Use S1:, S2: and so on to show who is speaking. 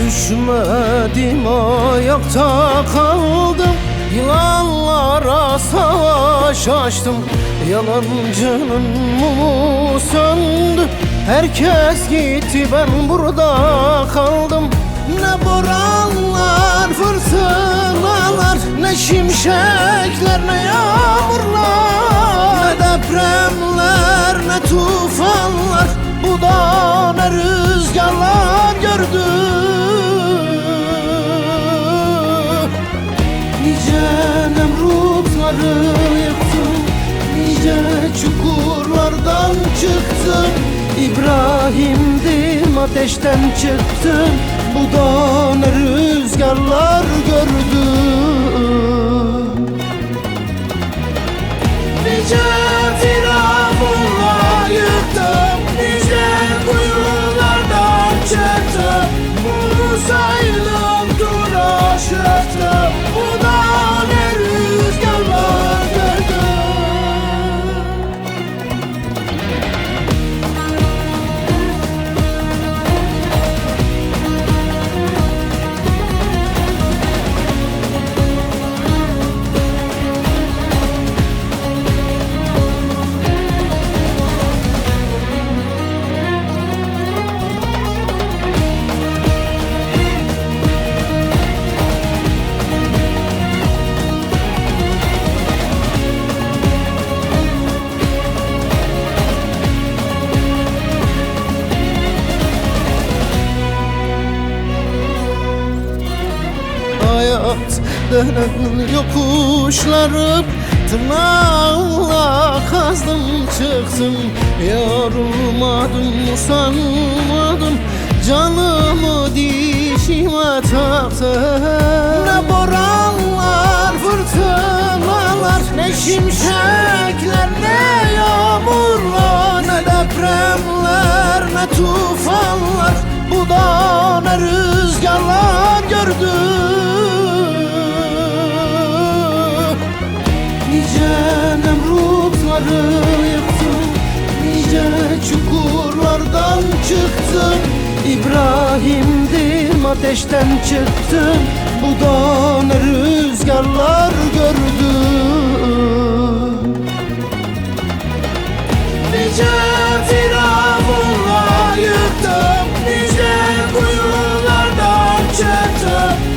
S1: Düşmedim, ayakta kaldım. Yılanlara savaş açtım. Yalancının mumu söndü. Herkes gitti, ben burada kaldım. Ne boranlar, fırtınalar, ne şimşekler, ne yağmurlar, ne depremler, ne tufanlar. Bu da ne rüzgarlar gördü. Nice Nemrutları yıktım, nice çukurlardan çıktım. İbrahim'dim, ateşten çıktım. Bu da ne rüzgarlar gördü. Nice firavunlar yıktım, nice kuyulardan çıktım. Musa'yla uğraştım. Bu da ne rüzgarlar gördü. Hayat denen yokuşları tırnağla kazdım çıktım. Yorulmadım, usanmadım, canımı dişime taktım. Ne boranlar, fırtınalar, ne şimşekler, ne yağmurlar, ne depremler, ne tufanlar. Bu da ne rüzgarlar gördü. Nice Nemrutları yıktım, nice çukurlardan çıktım. İbrahim'dim, ateşten çıktım. Bu da ne rüzgarlar gördü. Nice firavunlar yıktım, nice kuyulardan çıktım.